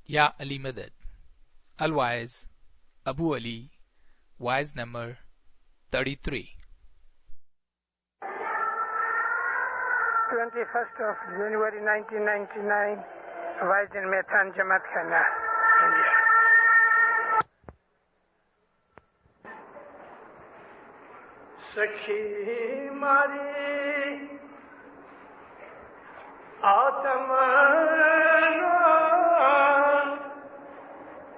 Ya Ali Madad. Al-Waiz, Abu Ali, Waiz number 33. 21st of January 1999, Waiz in Mehtan Jamaat Khana, India. Sakhi mari Atman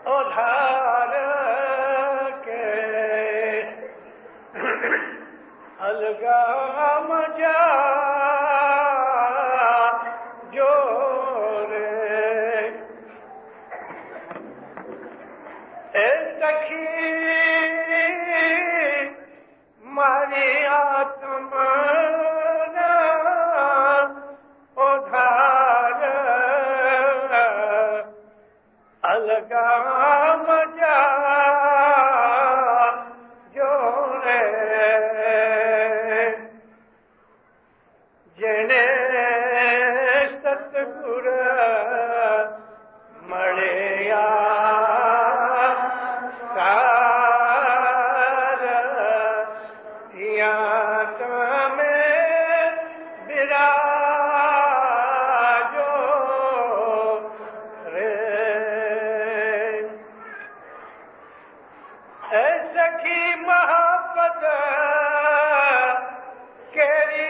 Odhar ke Algam ja jore Sakhi mari Atman Odhar Algam ja jore Jene Satgur Maleya Sara Yat mein birajo re Sakhi mohabbat keri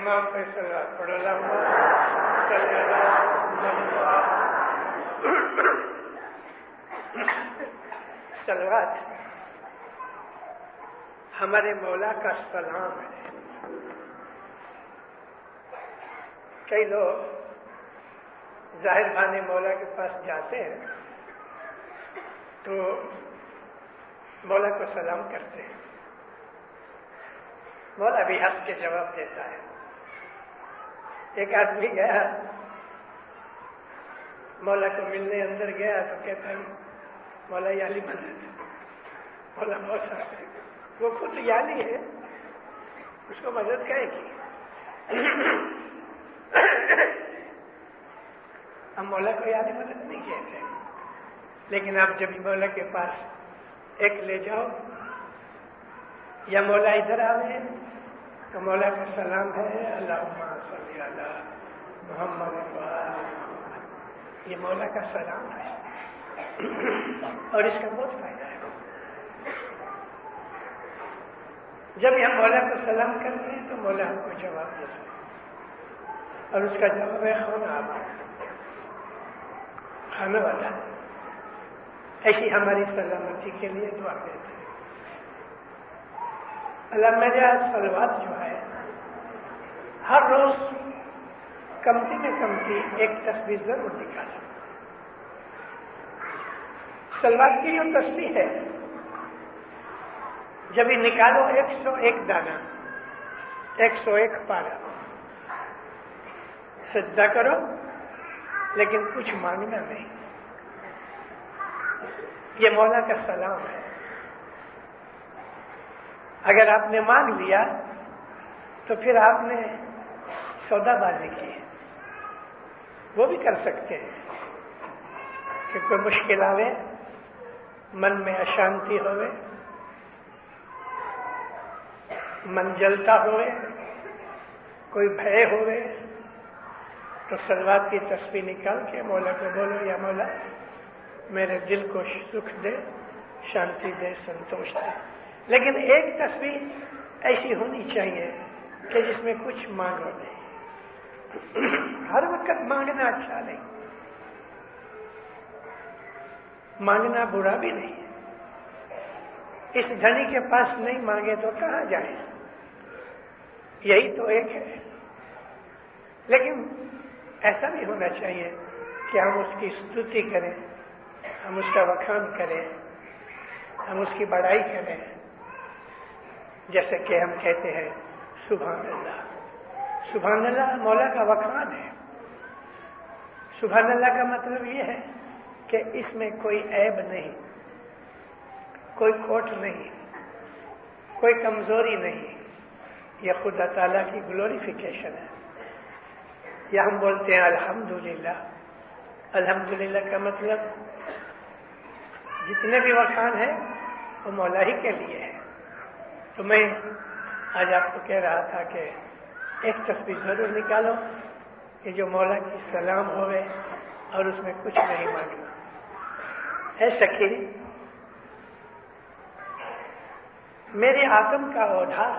امام فیصل پڑھ سلوات ہمارے مولا کا سلام ہے. کئی لوگ ظاہر خانے مولا کے پاس جاتے ہیں تو مولا کو سلام کرتے ہیں. مولا بھی ہنس کے جواب دیتا ہے. ایک آدمی گیا مولا کو ملنے اندر گیا تو کہتا ہے مولا یالی مدد. مولا بہت سخت ہے, وہ خود یالی ہے, اس کو مدد کرے گی. ہم مولا کو یالی مدد نہیں کہتے, لیکن آپ جب مولا کے پاس ایک لے جاؤ یا مولا ادھر آوے تو مولا کا سلام ہے اللہم صلی علی محمد وآلہ. یہ مولا کا سلام ہے اور اس کا بہت فائدہ ہے. جب ہم مولا کو سلام کرتے ہیں تو مولا ہم کو جواب دیتا ہے اور اس کا جواب ہے خانہ آباد, کھانا والا. ایسی ہماری سلامتی کے لیے دعا دیتے ہیں. اللہ میرے سلوات جو ہے ہر روز کمتی میں کمتی ایک تصویر ضرور نکالو. سلوات کی جو تصویر ہے جب یہ نکالو 101 دانہ 101 پارا سجدہ کرو, لیکن کچھ مانگنا نہیں. یہ مولا کا سلام ہے. اگر آپ نے مانگ لیا تو پھر آپ نے سودا بازی کی ہے. وہ بھی کر سکتے ہیں کہ کوئی مشکل آوے, من میں اشانتی ہوئے, من جلتا ہوئے, کوئی بھے ہوئے تو سلوات کی تصویر نکال کے مولا کو بولو یا مولا میرے دل کو سکھ دے, شانتی دے, سنتوش دے. لیکن ایک تصویر ایسی ہونی چاہیے کہ جس میں کچھ مانگو نہیں. ہر وقت مانگنا اچھا نہیں, مانگنا برا بھی نہیں. اس دھنی کے پاس نہیں مانگے تو کہاں جائیں؟ یہی تو ایک ہے. لیکن ایسا بھی ہونا چاہیے کہ ہم اس کی ستوتی کریں, ہم اس کا بخان کریں, ہم اس کی بڑائی کریں, جیسے کہ ہم کہتے ہیں سبحان اللہ. سبحان اللہ مولا کا بخان ہے. سبحان اللہ کا مطلب یہ ہے کہ اس میں کوئی عیب نہیں, کوئی کھوٹ نہیں, کوئی کمزوری نہیں. یہ خدا تعالیٰ کی گلوریفیکیشن ہے. یا ہم بولتے ہیں الحمدللہ. الحمدللہ کا مطلب جتنے بھی بخان ہیں وہ مولا ہی کے لیے ہے. تو میں آج آپ کو کہہ رہا تھا کہ ایک تصویر ضرور نکالو کہ جو مولا کی سلام ہوئے اور اس میں کچھ نہیں مانگنا. اے سخی, میرے آتم کا اوڈھار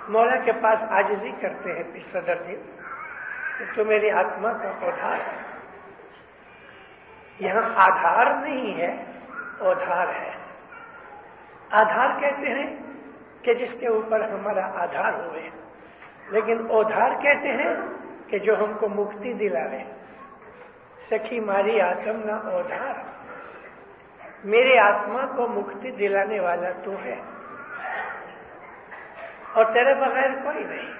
مولا کے پاس عاجزی کرتے ہیں پھر صدر جی کہ تو میری آتما کا اوڈھار ہے. یہاں آدھار نہیں ہے, اوڈھار ہے. آدھار کہتے ہیں کہ جس کے اوپر ہمارا آدھار ہوئے, لیکن اوڈھار کہتے ہیں کہ جو ہم کو مکتی دلاوے. سخی ماری آتم نہ اوڈھار, میری آتما کو مکتی دلانے والا تو ہے اور تیرے بغیر کوئی نہیں.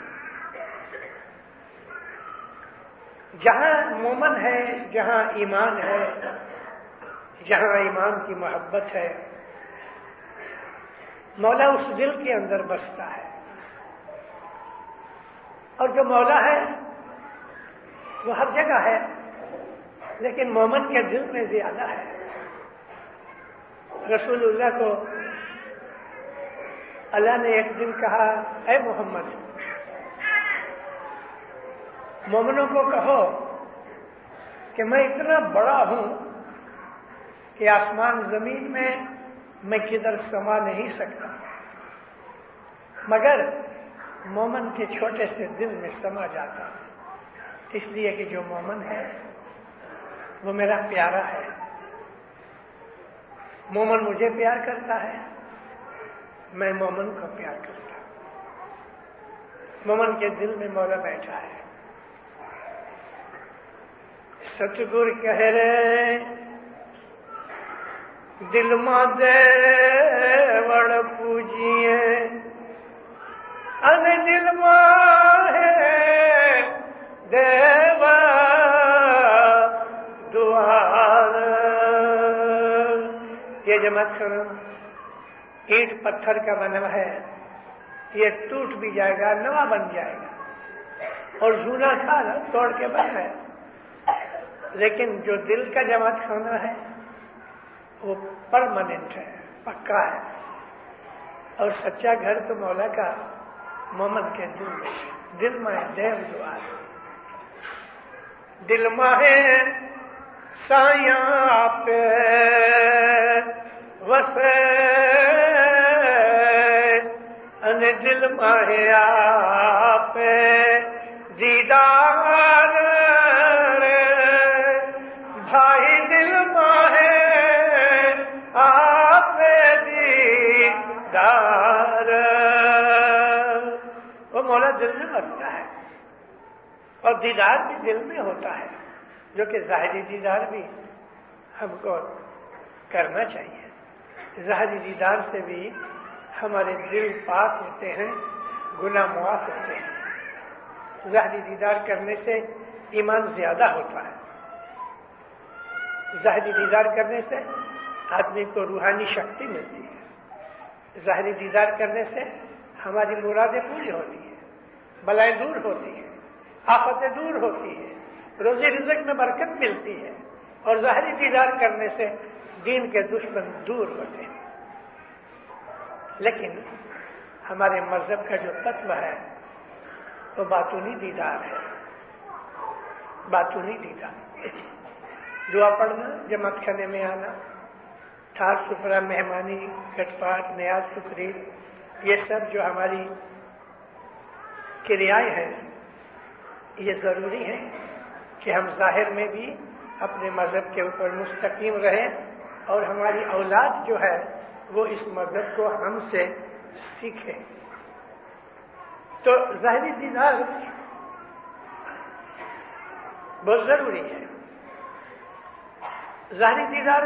جہاں مومن ہے, جہاں ایمان ہے, جہاں ایمان کی محبت ہے, مولا اس دل کے اندر بستا ہے. اور جو مولا ہے وہ ہر جگہ ہے, لیکن مومن کے دل میں زیادہ ہے. رسول اللہ کو اللہ نے ایک دن کہا, اے محمد, مومنوں کو کہو کہ میں اتنا بڑا ہوں کہ آسمان زمین میں کدھر سما نہیں سکتا, مگر مومن کے چھوٹے سے دل میں سما جاتا ہوں. اس لیے کہ جو مومن ہے وہ میرا پیارا ہے. مومن مجھے پیار کرتا ہے, میں مومن کو پیار کرتا ہوں. مومن کے دل میں مولا بیٹھا ہے. ستگور کہہ رہے دل ماں دے وڑ پوجیے, ان دل ماں ہے دیو دوار. یہ جماعت کرو, اینٹ پتھر کا بنا ہے, یہ ٹوٹ بھی جائے گا, نوا بن جائے گا, اور زونا تھا توڑ کے بنا ہے. لیکن جو دل کا جماعت خانہ ہے وہ پرماننٹ ہے, پکا ہے. اور سچا گھر تو مولا کا مومن کے دل میں, دل میں دیو دوار. دل میں سایاں پہ وسے, ان دل میں آپ دیدار بھائی, دل میں آپ دیدار. وہ مولا دل میں بستا ہے, اور دیدار بھی دل میں ہوتا ہے, جو کہ ظاہری دیدار بھی ہم کو کرنا چاہیے. ظاہری دیدار سے بھی ہمارے دل پاک ہوتے ہیں, گناہ معاف ہوتے ہیں. ظاہری دیدار کرنے سے ایمان زیادہ ہوتا ہے. ظاہری دیدار کرنے سے آدمی کو روحانی شکتی ملتی ہے. ظاہری دیدار کرنے سے ہماری مرادیں پوری ہوتی ہیں, بلائیں دور ہوتی ہیں, آفتیں دور ہوتی ہیں, روزی رزق میں برکت ملتی ہے. اور ظاہری دیدار کرنے سے دین کے دشمن دور ہوتے ہیں. لیکن ہمارے مذہب کا جو تتو ہے وہ باطنی دیدار ہے. باطنی دیدار, دعا پڑھنا, جماعت خانے میں آنا, ٹھار سپرا, مہمانی, کٹ پاٹ, نیاز, شکری, یہ سب جو ہماری کریائیں ہیں, یہ ضروری ہے کہ ہم ظاہر میں بھی اپنے مذہب کے اوپر مستقیم رہیں, اور ہماری اولاد جو ہے وہ اس مذہب کو ہم سے سیکھیں. تو ظاہری دیدار بہت ضروری ہے. ظاہری دیدار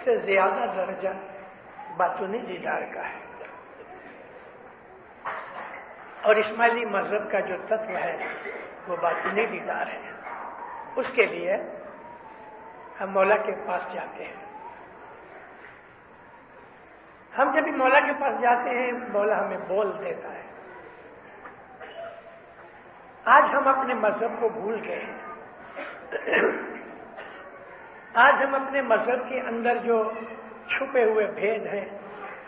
سے زیادہ درجہ باطنی دیدار کا ہے. اور اسماعیلی مذہب کا جو تتو ہے وہ باطنی دیدار ہے. اس کے لیے ہم مولا کے پاس جاتے ہیں. ہم جب بھی مولا کے پاس جاتے ہیں مولا ہمیں بول دیتا ہے. آج ہم اپنے مذہب کو بھول گئے ہیں. آج ہم اپنے مذہب کے اندر جو چھپے ہوئے بھید ہیں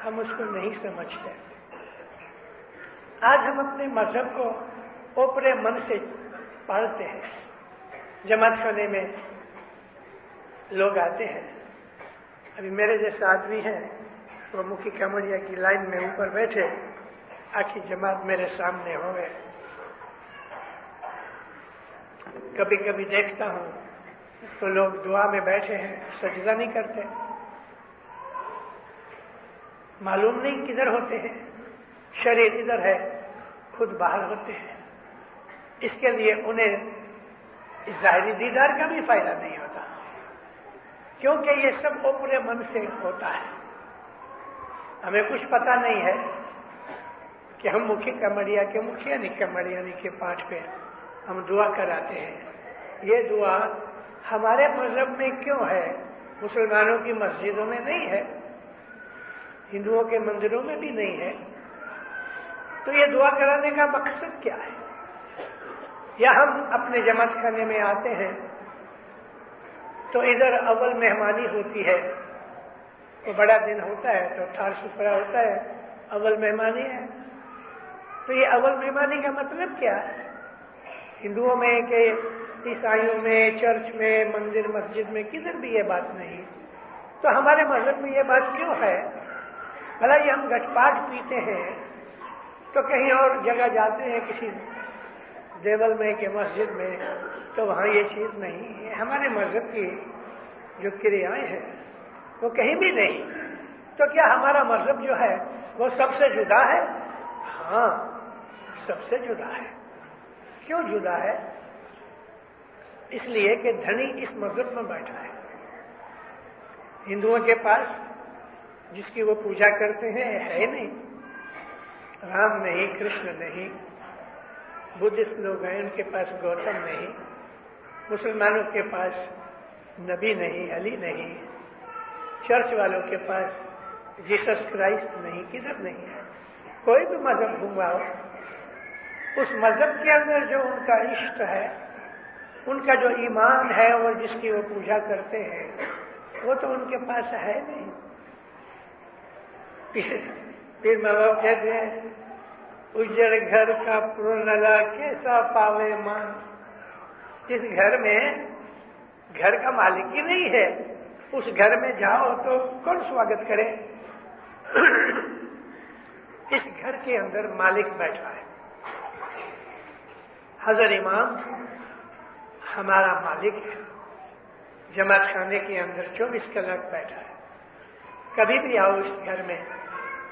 ہم اس کو نہیں سمجھتے. آج ہم اپنے مذہب کو اوپرے من سے پڑھتے ہیں. جماعت خانے میں لوگ آتے ہیں. ابھی میرے جیسے آدمی ہیں وہ مکھی کمڑیا کی لائن میں اوپر بیٹھے, آخری جماعت میرے سامنے ہو گئے. کبھی کبھی دیکھتا ہوں تو لوگ دعا میں بیٹھے ہیں, سجدہ نہیں کرتے. معلوم نہیں کدھر ہوتے ہیں. شریر ادھر ہے, خود باہر ہوتے ہیں. اس کے لیے انہیں ظاہری دیدار کا بھی فائدہ نہیں ہوتا, کیونکہ یہ سب اوپرے من سے ہوتا ہے. ہمیں کچھ پتا نہیں ہے کہ ہم مکھی کمڑیا کے مکھیا کمڑیانی کے پاٹ پہ ہم دعا کراتے ہیں. یہ دعا ہمارے مذہب میں کیوں ہے؟ مسلمانوں کی مسجدوں میں نہیں ہے, ہندوؤں کے مندروں میں بھی نہیں ہے. تو یہ دعا کرانے کا مقصد کیا ہے؟ یا ہم اپنے جماعت خانے میں آتے ہیں تو ادھر اول مہمانی ہوتی ہے. تو بڑا دن ہوتا ہے تو ٹھار ستھرا ہوتا ہے, اول مہمانی ہے. تو یہ اول مہمانی کا مطلب کیا ہے؟ ہندوؤں میں کہ عیسائیوں میں, چرچ میں, مندر مسجد میں کدھر بھی یہ بات نہیں. تو ہمارے مذہب میں یہ بات کیوں ہے؟ بھلا یہ ہم گٹ پاٹ پیتے ہیں تو کہیں اور جگہ جاتے ہیں کسی دیول میں کہ مسجد میں تو وہاں یہ چیز نہیں ہے. ہمارے مذہب کی جو کریائیں ہیں وہ کہیں بھی نہیں. تو کیا ہمارا مذہب جو ہے وہ سب سے جدا ہے؟ ہاں, سب سے جدا ہے. کیوں جدا ہے؟ اس لیے کہ دھنی اس مذہب میں بیٹھا ہے. ہندوؤں کے پاس جس کی وہ پوجا کرتے ہیں ہے نہیں. رام نہیں, کرشن نہیں. بدھسٹ لوگ ہیں ان کے پاس گوتم نہیں. مسلمانوں کے پاس نبی نہیں, علی نہیں. چرچ والوں کے پاس جیسس کرائسٹ نہیں, کدھر نہیں ہے. کوئی بھی مذہب گھماؤ, اس مذہب کے اندر جو ان کا عشق ہے, ان کا جو ایمان ہے اور جس کی وہ پوجا کرتے ہیں وہ تو ان کے پاس ہے نہیں. پھر ماں باپ کہتے ہیں اجڑ گھر کا پرنلا کیسا پاوے مان. جس گھر میں گھر کا مالک ہی نہیں ہے اس گھر میں جاؤ تو کون سواگت کرے؟ اس گھر کے اندر مالک بیٹھا ہے. حضرت امام ہمارا مالک ہے. جماعت خانے کے اندر 24 کلاک بیٹھا ہے. کبھی بھی آؤ اس گھر میں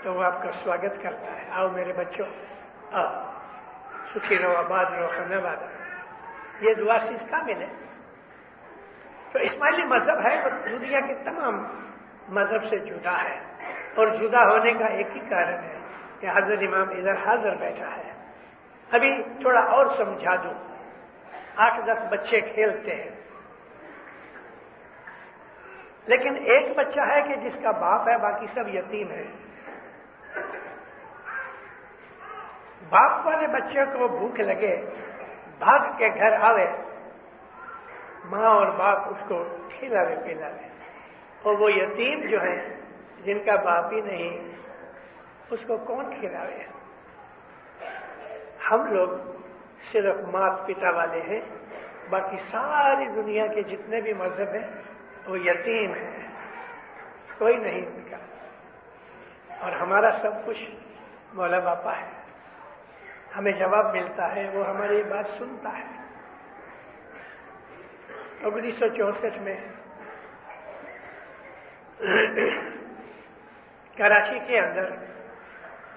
تو وہ آپ کا سواگت کرتا ہے. آؤ میرے بچوں, آؤ, سکھی رہو, آباد رہو, خانہ آباد رہو. یہ دعا سے کامل ہے. تو اسماعیلی مذہب ہے وہ دنیا کے تمام مذہب سے جدا ہے, اور جدا ہونے کا ایک ہی کارن ہے کہ حضرت امام ادھر حاضر بیٹھا ہے. ابھی تھوڑا اور سمجھا دوں. 8-10 بچے کھیلتے ہیں, لیکن ایک بچہ ہے کہ جس کا باپ ہے, باقی سب یتیم ہے. باپ والے بچے کو بھوک لگے, بھاگ کے گھر آوے, ماں اور باپ اس کو کھلاوے پلاوے. اور وہ یتیم جو ہیں جن کا باپ ہی نہیں, اس کو کون کھلاوے؟ ہم لوگ صرف مات پتا والے ہیں, باقی ساری دنیا کے جتنے بھی مذہب ہیں وہ یتیم ہیں, کوئی نہیں ان کا. اور ہمارا سب کچھ مولا باپا ہے. ہمیں جواب ملتا ہے, وہ ہماری یہ بات سنتا ہے. 1964 میں کراچی کے اندر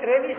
23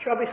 24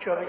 24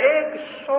100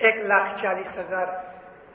1,40,000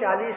40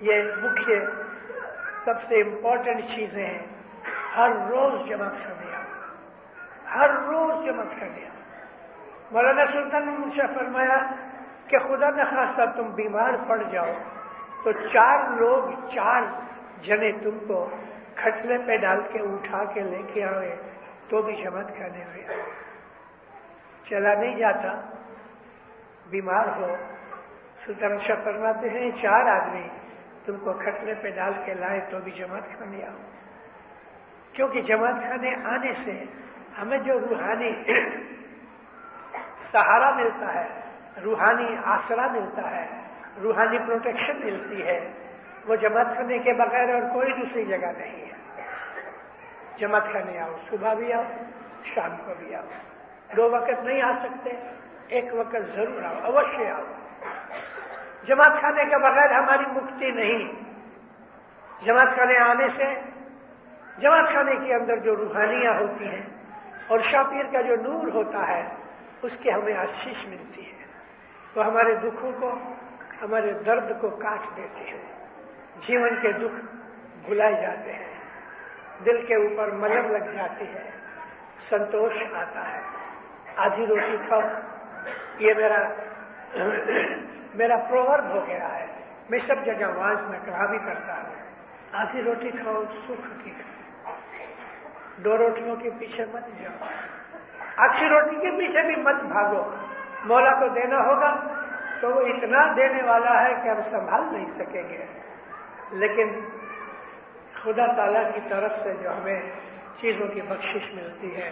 یہ مکھیہ سب سے امپورٹنٹ چیزیں ہیں. ہر روز جماعت خانے آؤ, ہر روز جماعت خانے آؤ. مولانا سلطان محمد شاہ فرمایا کہ خدا نخواستہ تم بیمار پڑ جاؤ تو 4 جنے تم کو کھٹلے پہ ڈال کے اٹھا کے لے کے آئے تو بھی جماعت خانے ہوئے. چلا نہیں جاتا, بیمار ہو, سلطان شاہ فرماتے ہیں 4 آدمی تم کو کھٹلے پہ ڈال کے لائے تو بھی جماعت خانے آؤ. کیونکہ جماعت خانے آنے سے ہمیں جو روحانی سہارا ملتا ہے, روحانی آسرا ملتا ہے, روحانی پروٹیکشن ملتی ہے, وہ جماعت خانے کے بغیر اور کوئی دوسری جگہ نہیں ہے. جماعت خانے آؤ, صبح بھی آؤ, شام کو بھی آؤ. 2 وقت نہیں آ سکتے, 1 وقت ضرور آؤ, اوشیہ آؤ. جماعت خانے کے بغیر ہماری مکتی نہیں. جماعت خانے آنے سے جماعت خانے کے اندر جو روحانیاں ہوتی ہیں اور شاہ پیر کا جو نور ہوتا ہے اس کی ہمیں آشیش ملتی ہے. وہ ہمارے دکھوں کو, ہمارے درد کو کاٹ دیتے ہیں. جیون کے دکھ بھلائے جاتے ہیں, دل کے اوپر ملم لگ جاتی ہے, سنتوش آتا ہے. آدھی روٹی کھاؤ, یہ میرا پروورب ہو گیا ہے. میں سب جگہ واز میں کہا بھی کرتا ہوں, آدھی روٹی کھاؤ سکھ کی کھاؤ, 2 روٹیوں کے پیچھے مت جاؤ, آخری روٹی کے پیچھے بھی مت بھاگو. مولا کو دینا ہوگا تو وہ اتنا دینے والا ہے کہ ہم سنبھال نہیں سکیں گے. لیکن خدا تعالیٰ کی طرف سے جو ہمیں چیزوں کی بخشش ملتی ہے,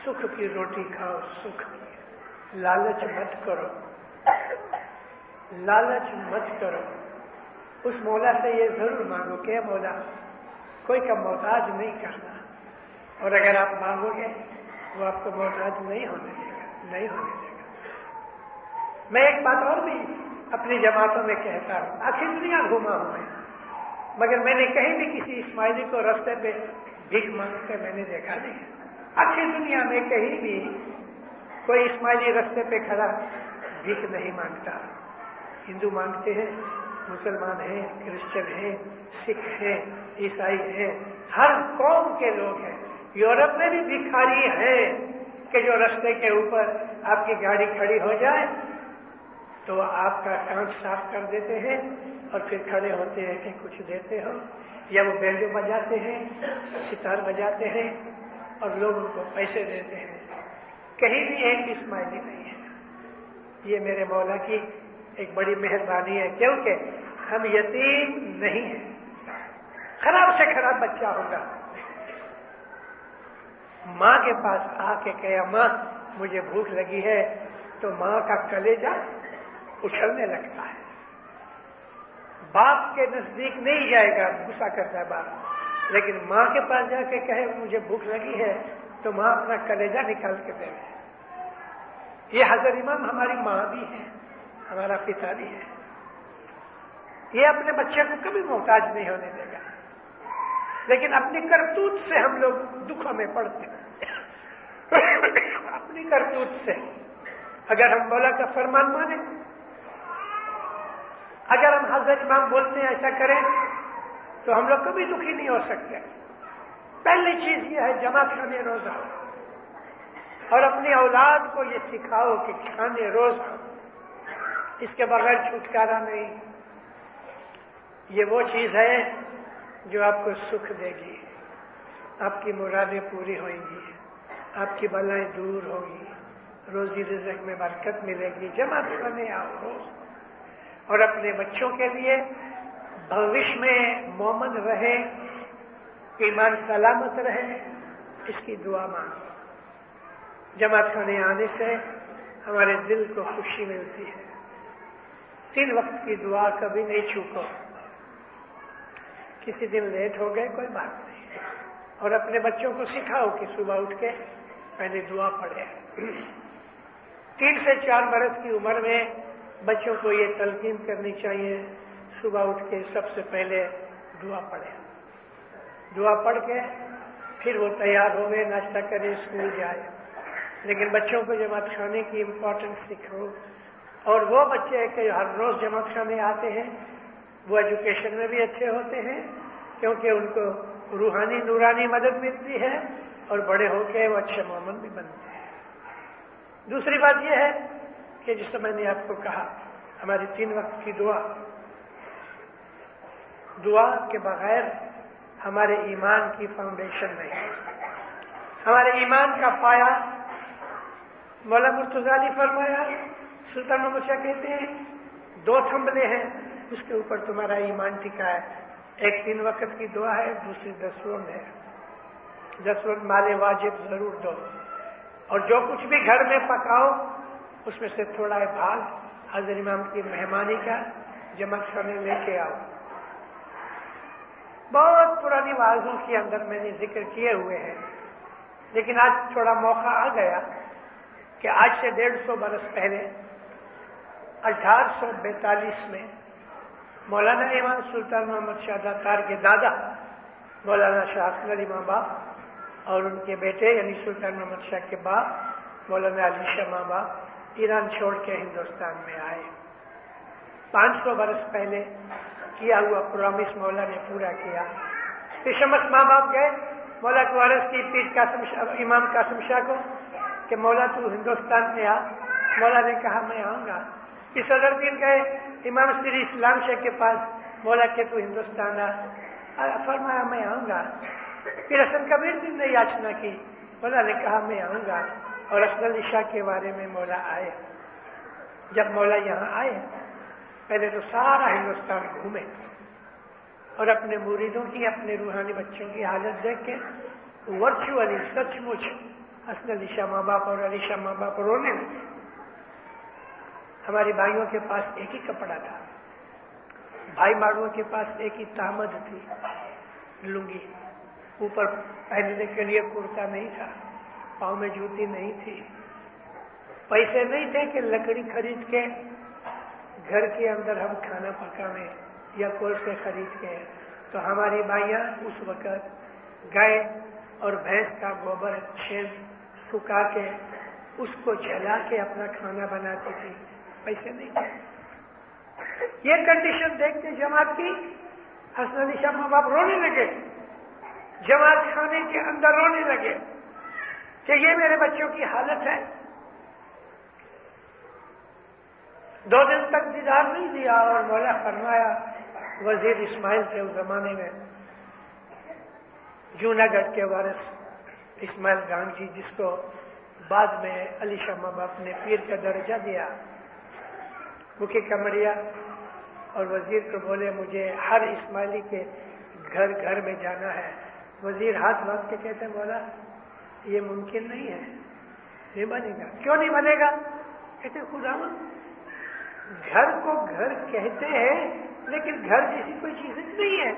سکھ کی روٹی کھاؤ, سکھ کی. لالچ مت کرو, لالچ مت کرو. اس مولا سے یہ ضرور مانگو کہ مولا کوئی کا محتاج نہیں کرنا, اور اگر آپ مانگو گے وہ آپ کو محتاج نہیں ہونے دے گا, نہیں ہونے دے گا. میں ایک بات اور بھی اپنی جماعتوں میں کہتا ہوں, آخر دنیا گھوما ہوں میں, مگر میں نے کہیں بھی کسی اسماعیلی کو رستے پہ بھیک مانگتے میں نے دیکھا نہیں. آخر دنیا میں کہیں بھی کوئی اسماعیلی رستے پہ کھڑا بھیک نہیں مانگتا. ہندو مانگتے ہیں, مسلمان ہیں, کرسچن ہیں, سکھ ہیں, عیسائی ہیں, ہر قوم کے لوگ ہیں. یورپ میں بھی بھکاری ہیں کہ جو رستے کے اوپر آپ کی گاڑی کھڑی ہو جائے تو آپ کا کانچ صاف کر دیتے ہیں اور پھر کھڑے ہوتے ہیں کہ کچھ دیتے ہو, یا وہ بینجو بجاتے ہیں, ستار بجاتے ہیں اور لوگ ان کو پیسے دیتے ہیں. کہیں بھی ایک اسماعیلی نہیں ہے. یہ میرے مولا کی ایک بڑی مہربانی ہے, کیونکہ ہم یتیم نہیں ہیں. خراب سے خراب بچہ ہوگا, ماں کے پاس آ کے کہا ماں مجھے بھوک لگی ہے, تو ماں کا کلیجہ اچھلنے لگتا ہے. باپ کے نزدیک نہیں جائے گا, غصہ کرتا ہے باپ, لیکن ماں کے پاس جا کے کہے مجھے بھوک لگی ہے تو ماں اپنا کلیجہ نکال کے دے. یہ حضرت امام ہماری ماں بھی ہے, ہمارا پتا بھی ہے. یہ اپنے بچے کو کبھی محتاج نہیں ہونے دے گا, لیکن اپنی کرتوت سے ہم لوگ دکھوں میں پڑتے ہیں. اپنی کرتوت سے اگر ہم مولا کا فرمان مانیں, اگر ہم حضرت امام بولتے ہیں ایسا کریں, تو ہم لوگ کبھی دکھی نہیں ہو سکتے. پہلی چیز یہ ہے جماعت خانے روزہ, اور اپنی اولاد کو یہ سکھاؤ کہ کھانے روزہ, اس کے بغیر چھٹکارا نہیں. یہ وہ چیز ہے جو آپ کو سکھ دے گی, آپ کی مرادیں پوری ہوئیں گی, آپ کی بلائیں دور ہوگی, روزی رزق میں برکت ملے گی. جماعت خانے آؤ روز, اور اپنے بچوں کے لیے بھوش میں مومن رہے, ایمان سلامت رہے, اس کی دعا مانگو. جماعت خانے آنے سے ہمارے دل کو خوشی ملتی ہے. 3 وقت کی دعا کبھی نہیں چوکو. کسی دن لیٹ ہو گئے کوئی بات نہیں, اور اپنے بچوں کو سکھاؤ کہ صبح اٹھ کے پہلے دعا پڑھے. 3 سے 4 برس کی عمر میں بچوں کو یہ تلقین کرنی چاہیے, صبح اٹھ کے سب سے پہلے دعا پڑھے. دعا پڑھ کے پھر وہ تیار ہو گئے, ناشتہ کرے, اسکول جائے. لیکن بچوں کو جماعت خانے کی امپورٹنس سکھاؤ. اور وہ بچے کہ ہر روز جماعت خانے آتے ہیں, وہ ایجوکیشن میں بھی اچھے ہوتے ہیں کیونکہ ان کو روحانی نورانی مدد ملتی ہے اور بڑے ہو کے وہ اچھے مومن بھی بنتے ہیں۔ دوسری بات یہ ہے کہ جسے میں نے آپ کو کہا ہماری 3 وقت کی دعا کے بغیر ہمارے ایمان کی فاؤنڈیشن نہیں، ہمارے ایمان کا پایا مولا مرتضیٰ علی فرمایا، سلطان محمد شاہ کہتے ہیں 2 تھمبلے ہیں اس کے اوپر تمہارا ایمان ٹکا ہے، ایک 3 وقت کی دعا ہے، دوسری 10 وقت ہے۔ 10 وقت مال واجب ضرور دو، اور جو کچھ بھی گھر میں پکاؤ اس میں سے تھوڑا بھاگ حضرت امام کی مہمانی کا جمع کرنے لے کے آؤ۔ بہت پرانی واعظوں کے اندر میں نے ذکر کیے ہوئے ہیں، لیکن آج تھوڑا موقع آ گیا کہ آج سے 150 برس پہلے 1842 میں مولانا امام سلطان محمد شاہ داتار کے دادا مولانا شاہ حسن علی ماں باپ اور ان کے بیٹے یعنی سلطان محمد شاہ کے باپ مولانا علی شاہ ماں باپ ایران چھوڑ کے ہندوستان میں آئے۔ 500 برس پہلے کیا ہوا پرامس مولا نے پورا کیا۔ پھر شمس ماں باپ گئے، مولا کو عرض کی امام قاسم شاہ کو کہ مولا تو ہندوستان میں آ۔ مولا نے کہا میں آؤں گا۔ پھر صدر دین گئے امام سری اسلام شاہ کے پاس، مولا کہ تو ہندوستان آ، فرمایا میں آؤں گا۔ پھر حسن کبیر دین نے یاچنا کی، مولا نے کہا میں آؤں گا، اور حسن علی شاہ کے بارے میں مولا آئے۔ جب مولا یہاں آئے پہلے تو سارا ہندوستان گھومے اور اپنے مریدوں کی اپنے روحانی بچوں کی حالت دیکھ کے ورچولی سچ مچ حسن علی شاہ ماں باپ اور علی شاہ ماں باپ رونے لگے۔ ہمارے بھائیوں کے پاس ایک ہی کپڑا تھا، بھائی ماڑوں کے پاس ایک ہی تامد تھی، لنگی، اوپر پہننے کے لیے کرتا نہیں تھا، پاؤں میں جوتی نہیں تھی، پیسے نہیں تھے کہ لکڑی خرید کے گھر کے اندر ہم کھانا پکاویں یا کول سے خرید کے۔ تو ہماری بھائیاں اس وقت گائے اور بھینس کا گوبر چھین سکھا کے اس کو جلا کے اپنا کھانا بناتی تھی، پیسے نہیں تھے۔ یہ کنڈیشن دیکھ کے جماعت کی حسن علی شاہ ماں باپ رونے لگے، جماعت خانے کے اندر رونے لگے کہ یہ میرے بچوں کی حالت ہے۔ 2 دن تک دیدار نہیں دیا اور مولا فرمایا، وزیر اسماعیل تھے اس زمانے میں، جوناگڑھ کے وارث اسماعیل گانجی، جس کو بعد میں علی شاہ ماں باپ نے پیر کا درجہ دیا، مکھی کمڑیا اور وزیر کو بولے مجھے ہر اسماعیلی کے گھر گھر میں جانا ہے۔ وزیر ہاتھ باندھ کے کہتے مولا یہ ممکن نہیں ہے، نہیں بنے گا۔ کیوں نہیں بنے گا؟ کہتے خداوند گھر کو گھر کہتے ہیں لیکن گھر جیسی کوئی چیز نہیں ہے،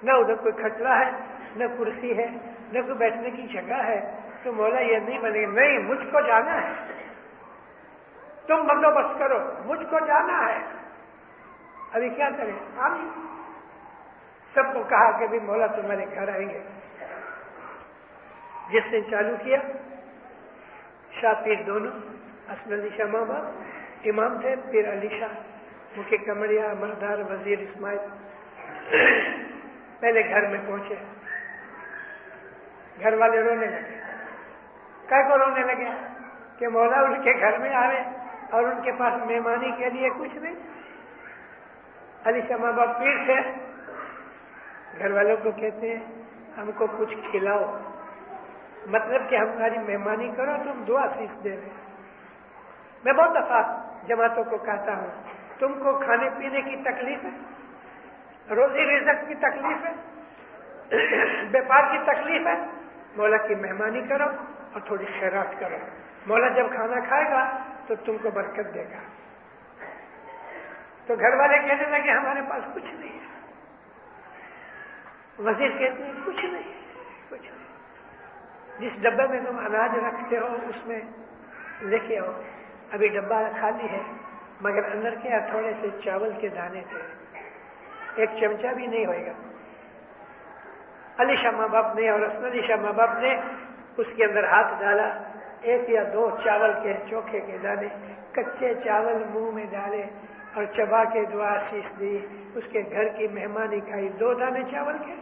نہ ادھر کوئی کھٹلا ہے، نہ کرسی ہے، نہ کوئی بیٹھنے کی جگہ ہے، تو مولا یہ نہیں بنے گا۔ نہیں، مجھ کو جانا ہے، تم بندوبست کرو، مجھ کو جانا ہے۔ ابھی کیا کریں؟ آمین۔ سب کو کہا کہ بھی مولا تمہارے گھر آئیں گے۔ جس نے چالو کیا، شاہ پیر دونوں، حسن علی شاہ ماں باپ امام تھے، پیر علی شاہ، مکھی کمڑیا، امردار، وزیر اسماعیل پہلے گھر میں پہنچے، گھر والے رونے لگے۔ کیا کو رونے لگے؟ کہ مولا ان کے گھر میں آوے اور ان کے پاس مہمانی کے لیے کچھ نہیں۔ علی شاہ ماں باپ پیر سے گھر والوں کو کہتے ہیں ہم کو کچھ کھلاؤ، مطلب کہ ہماری مہمانی کرو، تم دعا سیس دے رہے۔ میں بہت دفعہ جماعتوں کو کہتا ہوں تم کو کھانے پینے کی تکلیف ہے، روزی رزق کی تکلیف ہے، بیپار کی تکلیف ہے، مولا کی مہمانی کرو اور تھوڑی خیرات کرو، مولا جب کھانا کھائے گا تو تم کو برکت دے گا۔ تو گھر والے کہنے لگے ہمارے پاس کچھ نہیں ہے۔ وزیر کہتے ہیں کچھ نہیں، کچھ نہیں، جس ڈبے میں تم اناج رکھتے ہو اس میں لے کے آؤ۔ ابھی ڈبہ خالی ہے مگر اندر کے تھوڑے سے چاول کے دانے تھے، ایک چمچہ بھی نہیں ہوئے گا۔ علی شاہ ماں باپ نے اور حسن علی شاہ ماں باپ نے اس کے اندر ہاتھ ڈالا، 1 یا 2 چاول کے چوکھے کے دانے، کچے چاول منہ میں ڈالے، اور چبا کے دعا شیش دی. اس کے گھر کی مہمانی کھائی 2 دانے چاول کے.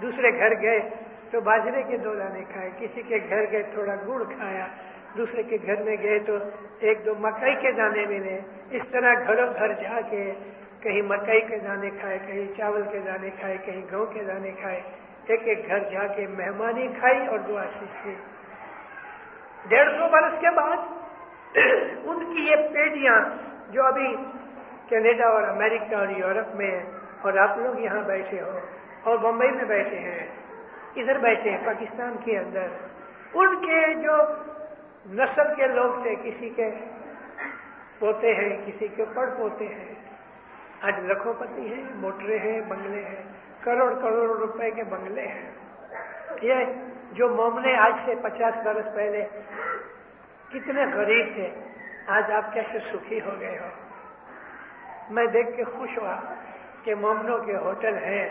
دوسرے گھر گئے تو باجرے کے 2 دانے کھائے. کسی کے گھر گئے تھوڑا گڑ کھایا. دوسرے کے گھر میں گئے تو 1-2 مکئی کے دانے ملے. اس طرح گھروں گھر جا کے کہیں مکئی کے دانے کھائے, کہیں چاول کے دانے کھائے, کہیں گیہوں کے دانے کھائے. ایک گھر جا کے مہمانی کھائی اور دعا شیش دی. 150 برس کے بعد ان کی یہ پیڑیاں جو ابھی کینیڈا اور امریکہ اور یورپ میں ہیں, اور آپ لوگ یہاں بیٹھے ہو اور بمبئی میں بیٹھے ہیں, ادھر بیٹھے ہیں پاکستان کے اندر, ان کے جو نسل کے لوگ تھے, کسی کے پوتے ہیں, کسی کے پڑ پوتے ہیں, آج لکھوں پتی ہیں, موٹریں ہیں, بنگلے ہیں, کروڑ روپے کے بنگلے ہیں. یہ جو مومنے آج سے 50 برس پہلے کتنے غریب تھے, آج آپ کیسے سکھی ہو گئے ہو. میں دیکھ کے خوش ہوا کہ مومنوں کے ہوٹل ہیں,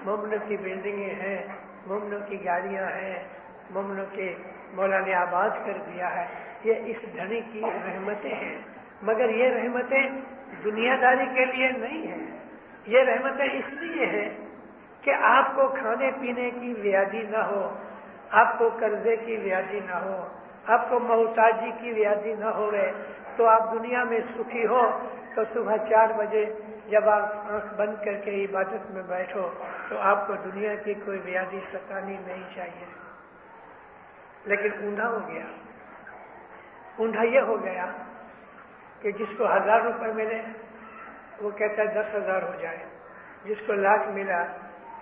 مومنوں کی بلڈنگیں ہیں, مومنوں کی گاڑیاں ہیں, مومنوں کے مولا نے آباد کر دیا ہے. یہ اس دھنی کی رحمتیں ہیں, مگر یہ رحمتیں دنیا داری کے لیے نہیں ہیں. یہ رحمتیں اس لیے ہیں کہ آپ کو کھانے پینے کی ویادی نہ ہو, آپ کو قرضے کی ویادی نہ ہو, آپ کو محتاجی کی ویادی نہ ہو گئے, تو آپ دنیا میں سکھی ہو. تو صبح 4 بجے جب آپ آنکھ بند کر کے عبادت میں بیٹھو تو آپ کو دنیا کی کوئی ویادی ستانی نہیں چاہیے. لیکن اوندھا ہو گیا. اوندھا یہ ہو گیا کہ جس کو 1000 روپے ملے وہ کہتا ہے 10,000 ہو جائے, جس کو لاکھ ملا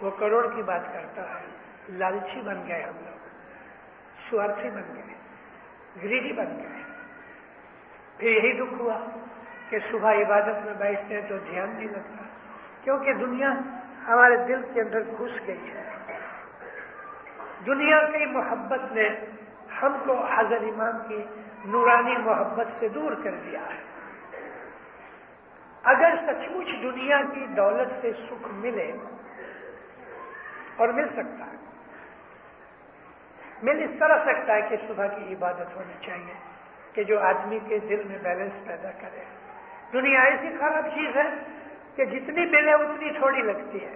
وہ کروڑ کی بات کرتا ہے. لالچی بن گئے ہم لوگ, سوارتھی بن گئے, گریڈی بن گئے. پھر یہی دکھ ہوا کہ صبح عبادت میں بیٹھتے ہیں تو دھیان نہیں لگتا, کیونکہ دنیا ہمارے دل کے اندر گھس گئی ہے. دنیا کی محبت نے ہم کو حضرت امام کی نورانی محبت سے دور کر دیا ہے. اگر سچ مچ دنیا کی دولت سے سکھ ملے, اور مل سکتا ہے, مل اس طرح سکتا ہے کہ صبح کی عبادت ہونی چاہیے کہ جو آدمی کے دل میں بیلنس پیدا کرے. دنیا ایسی خراب چیز ہے کہ جتنی ملے اتنی تھوڑی لگتی ہے.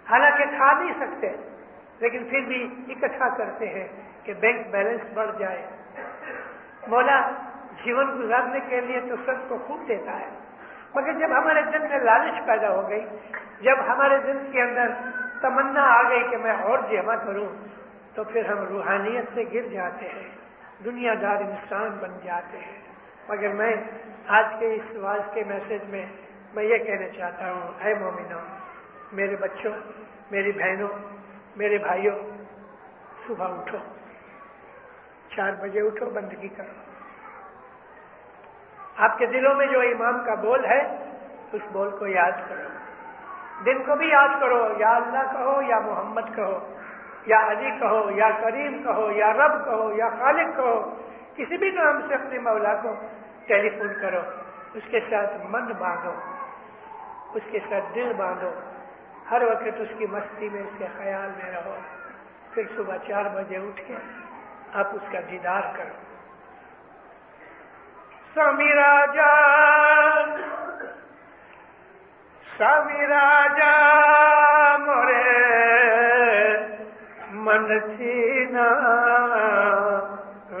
حالانکہ کھا نہیں سکتے, لیکن پھر بھی اکٹھا کرتے ہیں کہ بینک بیلنس بڑھ جائے. مولا جیون گزارنے کے لیے تو سب کو خوب دیتا ہے, مگر جب ہمارے دل میں لالچ پیدا ہو گئی, جب ہمارے دل کے اندر تمنا آ گئی کہ میں اور جمع کروں, تو پھر ہم روحانیت سے گر جاتے ہیں, دنیا دار انسان بن جاتے ہیں. مگر میں آج کے اس واعظ کے میسج میں یہ کہنا چاہتا ہوں, اے مومنوں, میرے بچوں, میری بہنوں, میرے بھائیوں, صبح اٹھو, 4 بجے اٹھو, بندگی کرو. آپ کے دلوں میں جو امام کا بول ہے اس بول کو یاد کرو. دن کو بھی یاد کرو, یا اللہ کہو, یا محمد کہو, یا علی کہو, یا کریم کہو, یا رب کہو, یا خالق کہو. کسی بھی نام سے اپنے مولا کو ٹیلی فون کرو, اس کے ساتھ من باندھو, اس کے ساتھ دل باندھو, ہر وقت اس کی مستی میں, اس کے خیال میں رہو. پھر صبح 4 بجے اٹھ کے آپ اس کا دیدار کرو. سامی راجا مورے من تھی نا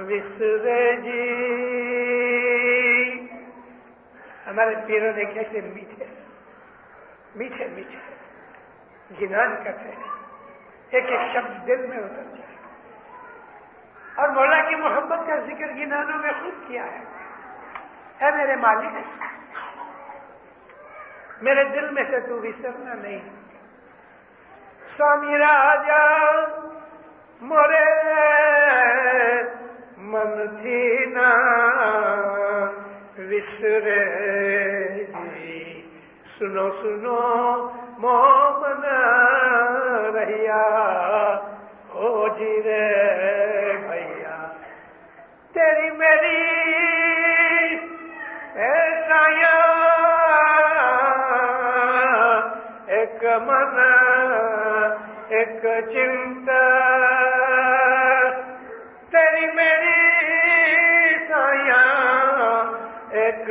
وسرے جی. ہمارے پیروں نے کیسے میٹھے میٹھے میٹھے گنان کرتے ہیں, ایک ایک شبد دل میں اتر جائے. اور مولا کی محبت کا ذکر گنانوں میں خوب کیا ہے. اے میرے مالک, میرے دل میں سے تو وسرنا نہیں. سوامی راجا مورے من تھی نا وسرے جی. سنو سنو مومن رہیا ہو جی رے بھیا, تیری میری ایسایا ایک من ایک چنتا, تیری میری سایہ ایک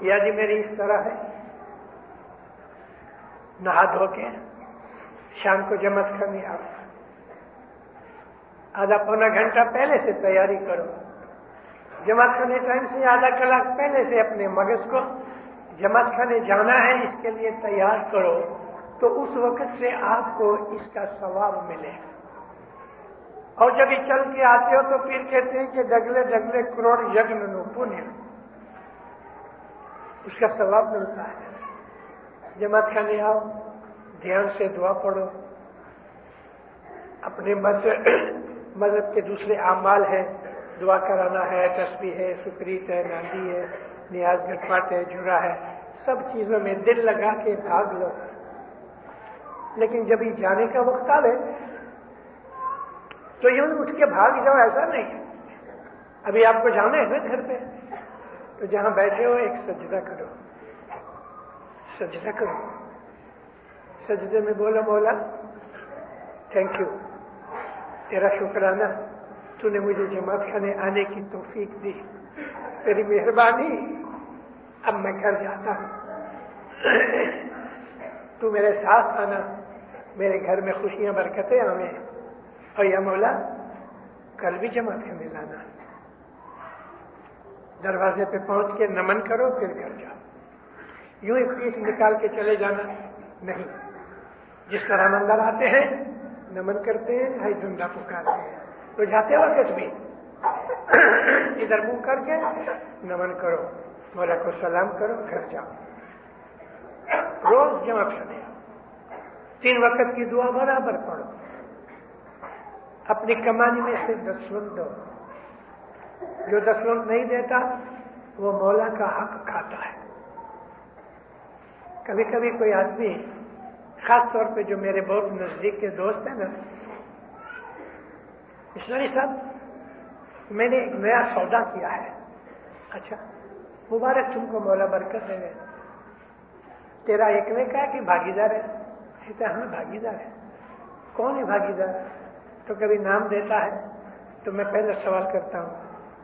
یا جی میری اس طرح ہے، نہا دھو کے شام کو جماعت کرنے آؤ، آدھا پونا گھنٹہ پہلے سے تیاری کرو، جماعت کرنے ٹائم سے آدھا کلاک پہلے سے اپنے مغز کو جماعت کرنے جانا ہے اس کے لیے تیار کرو، تو اس وقت سے آپ کو اس کا ثواب ملے گا۔ اور جب یہ چل کے آتے ہو تو پھر کہتے ہیں کہ ڈگلے ڈگلے کروڑ یجن نو پنیہ، اس کا ثواب ملتا ہے۔ جماعت کرنے آؤ، دھیان سے دعا پڑھو، اپنے مذہب کے دوسرے اعمال ہیں، دعا کرانا ہے، تسبیح ہے، سکریت ہے، ناندی ہے، نیاز گٹپاٹ ہے، جرا ہے، سب چیزوں میں دل لگا کے بھاگ لو۔ لیکن جب یہ جانے کا وقت آئے تو یوں اٹھ کے بھاگ جاؤ، ایسا نہیں۔ ابھی آپ کو جانا ہے نا گھر پہ، تو جہاں بیٹھے ہو ایک سجدہ کرو، سجدہ کرو، سجدے میں بولو مولا تھینک یو، تیرا شکرانہ، تو نے مجھے جماعت خانے آنے کی توفیق دی، تیری مہربانی، اب میں گھر جاتا ہوں، تو میرے ساتھ آنا، میرے گھر میں خوشیاں برکتیں آویں، اور یا مولا کل بھی جماعت خانے لانا۔ دروازے پہ پہنچ کے نمن کرو پھر گھر جاؤ، یوں ہی پیٹ نکال کے چلے جانا نہیں۔ جس طرح اندر آتے ہیں نمن کرتے ہیں، ہائی زندہ پکارتے ہیں، تو جاتے وقت بھی ادھر منہ کر کے نمن کرو، مولا کو سلام کرو، گھر جاؤ۔ روز جماعت کرنے 3 وقت کی دعا برابر پڑھو، اپنی کمانی میں سے 10 دو، جو 10 نہیں دیتا وہ مولا کا حق کھاتا ہے۔ کبھی کبھی کوئی آدمی، خاص طور پہ جو میرے بہت نزدیک کے دوست ہیں نا، مشنری صاحب میں نے ایک نیا سودا کیا ہے، اچھا مبارک تم کو مولا برکت دے گا، تیرا ایکلے کا ہے کہ بھاگیدار ہے؟ کہتا ہے ہمیں بھاگیدار ہے۔ کون ہے بھاگیدار؟ تو کبھی نام دیتا ہے تو میں پہلے سوال کرتا ہوں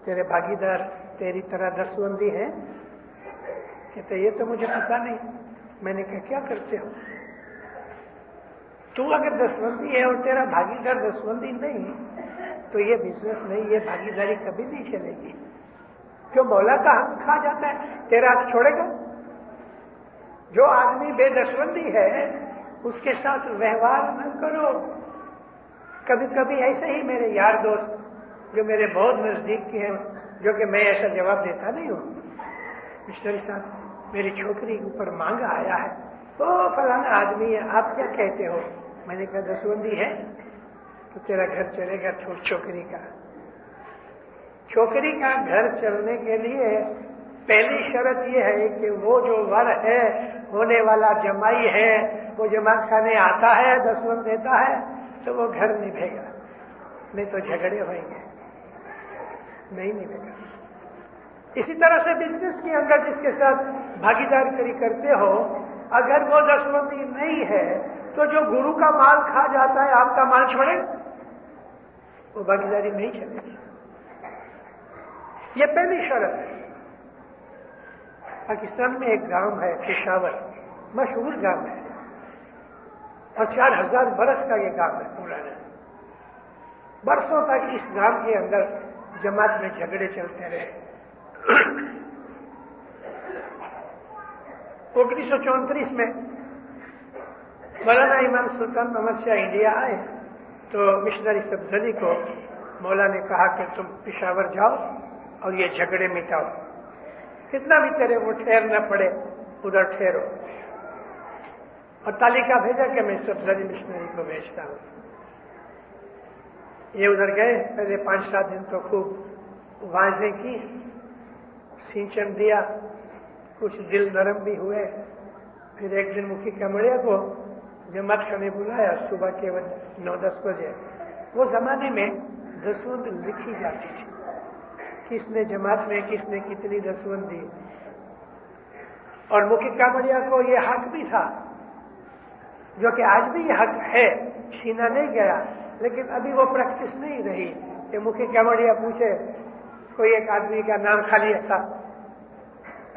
تیرے بھاگیدار تیری طرح دسوندی ہیں؟ کہتے یہ تو مجھے پتا نہیں۔ میں نے کہا کیا کرتے ہو؟ تو اگر دسوندی ہے اور تیرا بھاگیدار دسوندی نہیں تو یہ بزنس نہیں، یہ بھاگیداری کبھی نہیں چلے گی۔ جو مولا کا حق کھا جاتا ہے تیرا حق چھوڑے گا؟ جو آدمی بے دسوندی ہے اس کے ساتھ ویوہار نہ کرو۔ کبھی کبھی ایسے ہی میرے یار دوست جو میرے بہت نزدیک کے ہیں، جو کہ میں ایسا جواب دیتا نہیں ہوں، مشنری صاحب میری چھوکری کے اوپر مانگا آیا ہے، وہ فلانا آدمی ہے، آپ کیا کہتے ہو؟ میں نے کہا دسوندی ہے تو تیرا گھر چلے گا چھوکری کا۔ چھوکری کا گھر چلنے کے لیے پہلی شرط یہ ہے کہ وہ جو ور ہے، ہونے والا جمائی ہے، وہ جماعت خانے آتا ہے، دسوند دیتا ہے تو وہ گھر نبھے گا، نہیں تو جھگڑے ہوئیں گے، نہیں نبھے گا۔ اسی طرح سے بزنس کے اندر جس کے ساتھ بھاگیدار کری کرتے ہو، اگر وہ دسوندی نہیں ہے تو جو گرو کا مال کھا جاتا ہے آپ کا مال چھوڑے، وہ بھاگیداری نہیں چلے گی۔ یہ پہلی شرط ہے۔ پاکستان میں ایک گاؤں ہے پشاور، مشہور گاؤں ہے، اور 4000 برس کا یہ گاؤں ہے پرانا۔ برسوں تک اس گاؤں کے اندر جماعت میں جھگڑے چلتے رہے۔ 1934 میں مولانا امام سلطان محمد شاہ انڈیا آئے تو مشنری سبزلی کو مولا نے کہا کہ تم پشاور جاؤ اور یہ جھگڑے مٹاؤ، کتنا بھی تیرے وہ ٹھہرنا پڑے ادھر ٹھہرو، اور تالیکہ بھیجا کہ میں سبزلی مشنری کو بھیجتا ہوں۔ یہ ادھر گئے، پہلے 5-7 دن تو خوب واضح کی، سینچن دیا، کچھ دل نرم بھی ہوئے۔ پھر ایک دن مکھی کمڑیا کو جماعت خانے بلایا صبح کے 9-10 بجے۔ وہ زمانے میں دسوند لکھی جاتی تھی، کس نے جماعت میں کس نے کتنی دسوند دی، اور مکھی کمڑیا کو یہ حق بھی تھا، جو کہ آج بھی یہ حق ہے، چھینا نہیں گیا، لیکن ابھی وہ پریکٹس نہیں رہی کہ مکھی کمڑیا پوچھے کوئی ایک آدمی کا نام خالی ایسا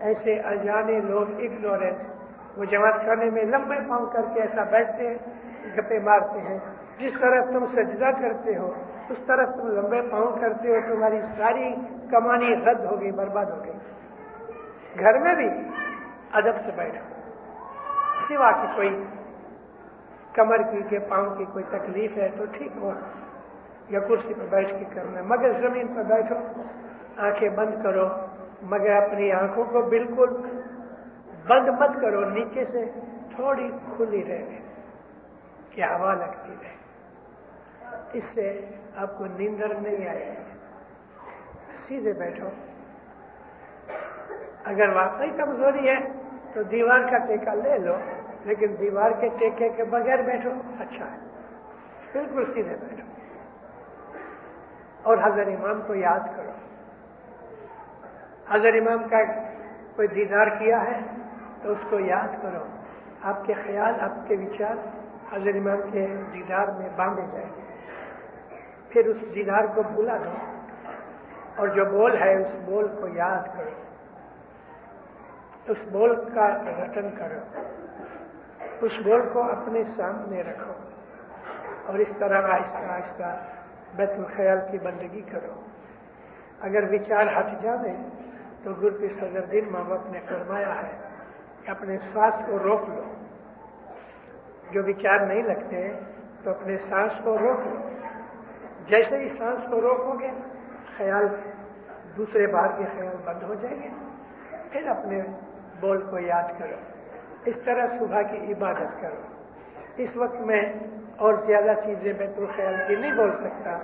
ایسے اجانے لوگ اگنورینٹ وہ جماعت خانے میں لمبے پاؤں کر کے ایسا بیٹھتے ہیں, گپے مارتے ہیں. جس طرح تم سجدہ کرتے ہو اس طرح تم لمبے پاؤں کرتے ہو, تمہاری ساری کمانی رد ہو گئی, برباد ہو گئی. گھر میں بھی ادب سے بیٹھو, سوا کہ کوئی کمر کی کہ پاؤں کی کوئی تکلیف ہے تو ٹھیک ہو, یا کرسی پہ بیٹھ کے کرنا, مگر زمین پر بیٹھو, آنکھیں بند کرو, مگر اپنی آنکھوں کو بالکل بند مت کرو, نیچے سے تھوڑی کھلی رہے کہ ہوا لگتی رہے. اس سے آپ کو نیندر نہیں آئے گی. سیدھے بیٹھو. اگر واقعی کمزوری ہے تو دیوار کا ٹیکا لے لو, لیکن دیوار کے ٹیکے کے بغیر بیٹھو اچھا ہے. بالکل سیدھے بیٹھو اور حضرت امام کو یاد کرو. حضرت امام کا کوئی دیدار کیا ہے تو اس کو یاد کرو. آپ کے خیال, آپ کے وچار حضرت امام کے دیدار میں باندھے جائیں گے. پھر اس دیدار کو بھولا دو اور جو بول ہے اس بول کو یاد کرو, اس بول کا رٹن کرو, اس بول کو اپنے سامنے رکھو اور اس طرح آہستہ آہستہ بیت الخیال کی بندگی کرو. اگر وچار ہٹ جاوے تو گرو پیر صدر الدین ماں باپ نے فرمایا ہے کہ اپنے سانس کو روک لو. جو وچار نہیں لگتے تو اپنے سانس کو روک لو. جیسے ہی سانس کو روکو گے خیال, دوسرے بار کے خیال بند ہو جائیں گے. پھر اپنے بول کو یاد کرو. اس طرح صبح کی عبادت کرو. اس وقت میں اور زیادہ چیزیں بیت الخیال کی نہیں بول سکتا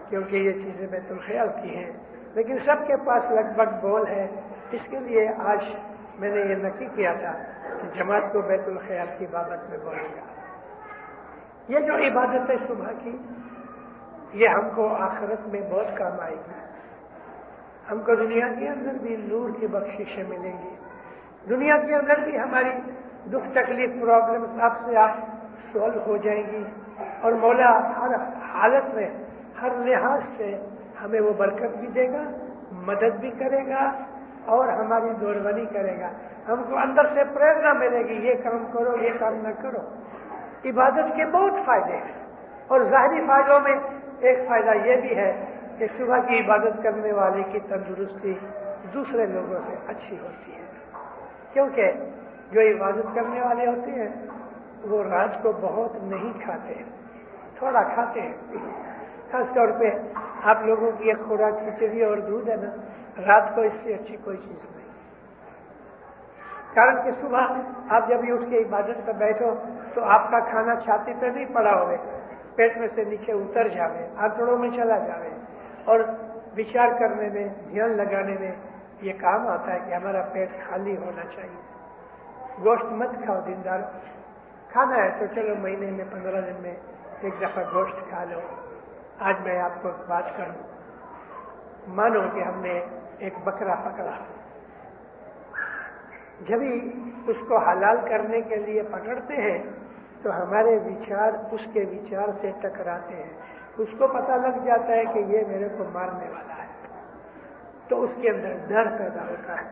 کیونکہ یہ چیزیں بیت الخیال کی ہیں, لیکن سب کے پاس لگ بھگ بول ہے. اس کے لیے آج میں نے یہ نقی کیا تھا کہ جماعت کو بیت الخیال کی بابت میں بولوں گا. یہ جو عبادت ہے صبح کی, یہ ہم کو آخرت میں بہت کام آئے گی. ہم کو دنیا کے اندر بھی نور کی بخششیں ملیں گی. دنیا کے اندر بھی ہماری دکھ تکلیف پرابلم آپ سے آپ سولو ہو جائیں گی, اور مولا ہر حالت میں ہر لحاظ سے ہمیں وہ برکت بھی دے گا, مدد بھی کرے گا اور ہماری دوربنی کرے گا. ہم کو اندر سے پریرنا ملے گی, یہ کام کرو, یہ کام نہ کرو. عبادت کے بہت فائدے ہیں, اور ظاہری فائدوں میں ایک فائدہ یہ بھی ہے کہ صبح کی عبادت کرنے والے کی تندرستی دوسرے لوگوں سے اچھی ہوتی ہے, کیونکہ جو عبادت کرنے والے ہوتے ہیں وہ رات کو بہت نہیں کھاتے, تھوڑا کھاتے ہیں. خاص طور پہ آپ لوگوں کی ایک خوراک کھچڑی اور دودھ ہے نا, رات کو اس سے اچھی کوئی چیز نہیں. کارن کہ صبح آپ جب بھی اٹھ کے عبادت پہ بیٹھو تو آپ کا کھانا چھاتی پہ نہیں پڑا ہوئے, پیٹ میں سے نیچے اتر جاوے, آنتڑوں میں چلا جاوے, اور وچار کرنے میں, دھیان لگانے میں یہ کام آتا ہے کہ ہمارا پیٹ خالی ہونا چاہیے. گوشت مت کھاؤ دیندار, کھانا ہے تو چلو مہینے میں 15 دن میں ایک دفعہ گوشت کھا لو. آج میں آپ کو بات کروں, مانو کہ ہم نے ایک بکرا پکڑا, جب ہی اس کو حلال کرنے کے لیے پکڑتے ہیں تو ہمارے وچار اس کے وچار سے ٹکراتے ہیں. اس کو پتہ لگ جاتا ہے کہ یہ میرے کو مارنے والا ہے, تو اس کے اندر ڈر پیدا ہوتا ہے,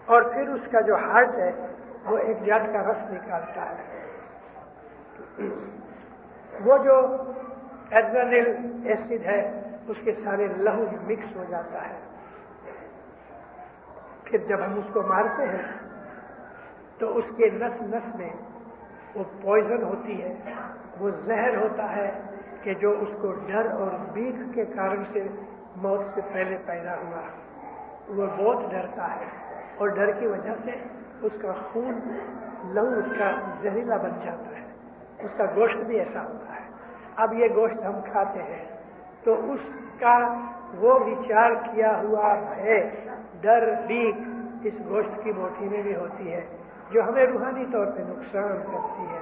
اور پھر اس کا جو ہارٹ ہے وہ ایک جات کا رس نکالتا ہے. وہ جو ایڈرینل ایسڈ ہے اس کے سارے لہو مکس ہو جاتا ہے. پھر جب ہم اس کو مارتے ہیں تو اس کے نس نس میں وہ پوائزن ہوتی ہے, وہ زہر ہوتا ہے کہ جو اس کو ڈر اور بیک کے کارن سے موت سے پہلے پیدا ہوا. وہ بہت ڈرتا ہے اور ڈر کی وجہ سے اس کا خون, لہو اس کا زہریلا بن جاتا ہے. اس کا گوشت بھی ایسا ہوتا ہے. اب یہ گوشت ہم کھاتے ہیں تو اس کا وہ وچار کیا ہوا ہے, ڈر, بیک اس گوشت کی موٹھی میں بھی ہوتی ہے جو ہمیں روحانی طور پہ نقصان کرتی ہے.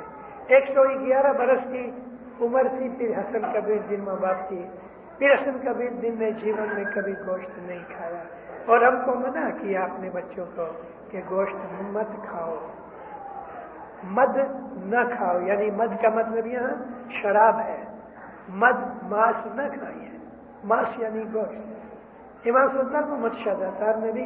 111 برس کی عمر تھی پیر حسن کبیر دن ماں باپ کی. پیر حسن کبیر دن نے جیون میں کبھی گوشت نہیں کھایا, اور ہم کو منع کیا اپنے بچوں کو کہ گوشت مت کھاؤ, مد نہ کھاؤ. یعنی مد کا مطلب یہاں شراب ہے, مد ماس نہ کھائیے. ماس یعنی گوشت. امام سلطان محمد شاہ داتار نے بھی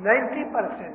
90%,